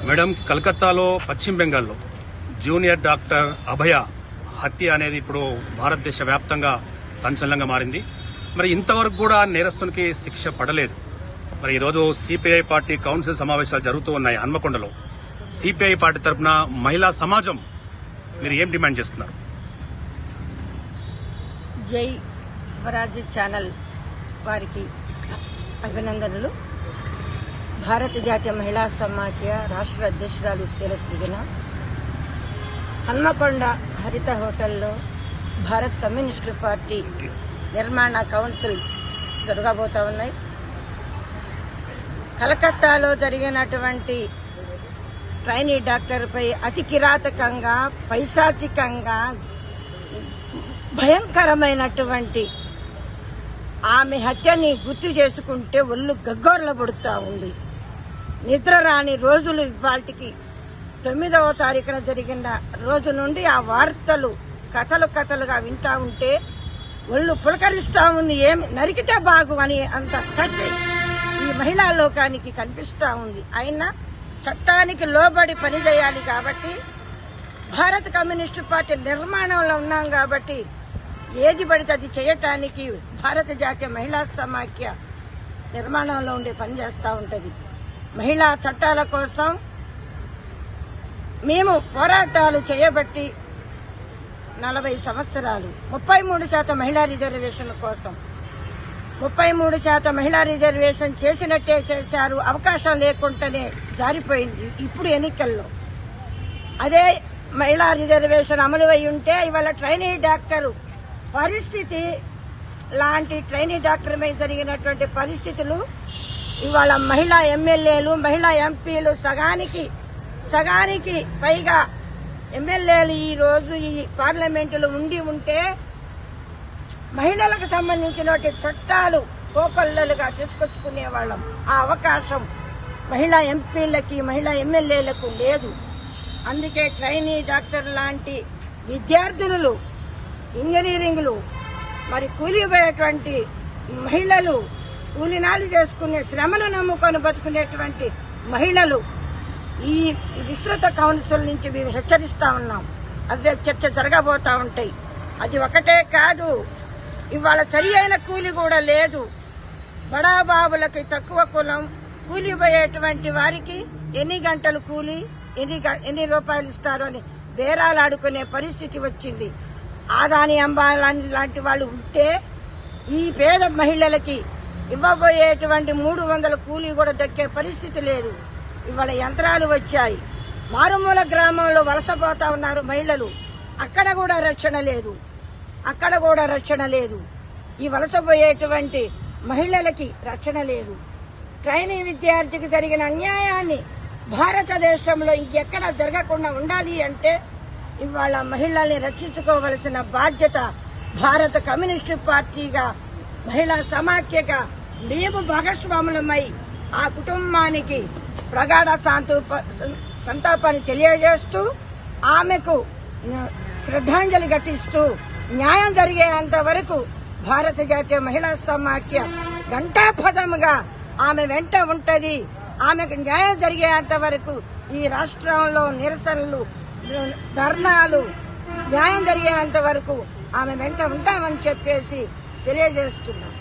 Madam, కలకత్తాలో పశ్చిమ బెంగాల్లో జూనియర్ డాక్టర్ అభయ హత్య అనేది ఇప్పుడు భారతదేశ వ్యాప్తంగా సంచలనంగా మారింది. మరి ఇంతవరకు కూడా నేరస్తునికి శిక్ష పడలేదు. మరి ఈరోజు సిపిఐ పార్టీ కౌన్సిల్ సమావేశాలు జరుగుతూ ఉన్నాయి హన్మకొండలో. సిపిఐ పార్టీ తరఫున మహిళా సమాజం మీరు ఏం డిమాండ్ చేస్తున్నారు? జై స్వరాజ్ ఛానల్ వారికి అభినందనలు. భారత జాతీయ మహిళా సమాఖ్య రాష్ట్ర అధ్యక్షురాలు స్థిరతిరిగిన హన్మకొండ హరిత హోటల్లో భారత కమ్యూనిస్టు పార్టీ నిర్మాణ కౌన్సిల్ జరగబోతా ఉన్నాయి. కలకత్తాలో జరిగినటువంటి ట్రైనీ డాక్టర్పై అతి కిరాతకంగా, పైశాచికంగా, భయంకరమైనటువంటి ఆమె హత్యని గుర్తు చేసుకుంటే ఒళ్ళు గగ్గోర్లబడుతూ ఉంది. నిద్ర రాని రోజులు ఇవాళకి 9వ తారీఖున జరిగిన రోజు నుండి ఆ వార్తలు కథలుగా వింటా ఉంటే ఒళ్ళు పులకరిస్తూ ఉంది. ఏమి నరికితే బాగు అని అంత కసి ఈ మహిళా లోకానికి కనిపిస్తూ ఉంది. అయినా చట్టానికి లోబడి పనిచేయాలి కాబట్టి, భారత కమ్యూనిస్టు పార్టీ నిర్మాణంలో ఉన్నాం కాబట్టి ఏది పడితే అది చేయటానికి భారత జాతీయ మహిళా సమాఖ్య నిర్మాణంలో ఉండి పనిచేస్తూ ఉంటుంది. మహిళా చట్టాల కోసం మేము పోరాటాలు చేయబట్టి 40 సంవత్సరాలు. 33% మహిళా రిజర్వేషన్ కోసం 33% మహిళా రిజర్వేషన్ చేసినట్టే చేశారు. అవకాశం లేకుండానే జారిపోయింది. ఇప్పుడు ఎన్నికల్లో అదే మహిళా రిజర్వేషన్ అమలు అయి ఉంటే ఇవాళ ట్రైనీ డాక్టరు పరిస్థితి, లాంటి ట్రైనీ డాక్టర్ మీద జరిగినటువంటి పరిస్థితులు ఇవాళ మహిళా ఎమ్మెల్యేలు, మహిళా ఎంపీలు సగానికి పైగా ఎమ్మెల్యేలు ఈ రోజు ఈ పార్లమెంటులో ఉంటే మహిళలకు సంబంధించిన చట్టాలు కోకొల్లలుగా తీసుకొచ్చుకునే వాళ్ళం. ఆ అవకాశం మహిళా ఎంపీలకి, మహిళా ఎమ్మెల్యేలకు లేదు. అందుకే ట్రైనీ డాక్టర్ లాంటి విద్యార్థినులు, ఇంజనీరింగ్లు, మరి కూలిపోయేటువంటి మహిళలు, కూలినాలు చేసుకునే శ్రమను నమ్ముకొని బతుకునేటువంటి మహిళలు ఈ విస్తృత కౌన్సిల్ నుంచి మేము హెచ్చరిస్తా ఉన్నాం. అదే చర్చ జరగబోతా ఉంటాయి. అది ఒకటే కాదు, ఇవాళ సరి అయిన కూలి కూడా లేదు. బడాబాబులకి తక్కువ కులం, కూలిపోయేటువంటి వారికి ఎన్ని గంటలు కూలి, ఎన్ని రూపాయలు ఇస్తారు అని బేరాలాడుకునే పరిస్థితి వచ్చింది. ఆదాని అంబానీ లాంటి వాళ్ళు ఉంటే ఈ పేద మహిళలకి ఇవ్వబోయేటువంటి 300 కూలీ కూడా దక్కే పరిస్థితి లేదు. ఇవాళ యంత్రాలు వచ్చాయి. మారుమూల గ్రామంలో వలసపోతా ఉన్నారు మహిళలు. అక్కడ కూడా రక్షణ లేదు. ఈ వలసపోయేటువంటి మహిళలకి రక్షణ లేదు. ట్రైనీ విద్యార్థికి జరిగిన అన్యాయాన్ని భారతదేశంలో ఇంకెక్కడ జరగకుండా ఉండాలి అంటే ఇవాళ మహిళల్ని రక్షించుకోవలసిన బాధ్యత భారత కమ్యూనిస్టు పార్టీగా, మహిళా సమాఖ్యగా మేము భాగస్వాములమై ఆ కుటుంబానికి ప్రగాఢ సంతాపాన్ని తెలియజేస్తూ, ఆమెకు శ్రద్ధాంజలి ఘటిస్తూ, న్యాయం జరిగేంత వరకు భారత జాతీయ మహిళా సమాఖ్య గంటాపదముగా ఆమె వెంట ఉంటది. ఆమెకు న్యాయం జరిగేంత వరకు ఈ రాష్ట్రంలో నిరసనలు, ధర్నాలు, న్యాయం జరిగేంత వరకు ఆమె వెంట ఉంటామని చెప్పేసి తెలియజేస్తున్నాం.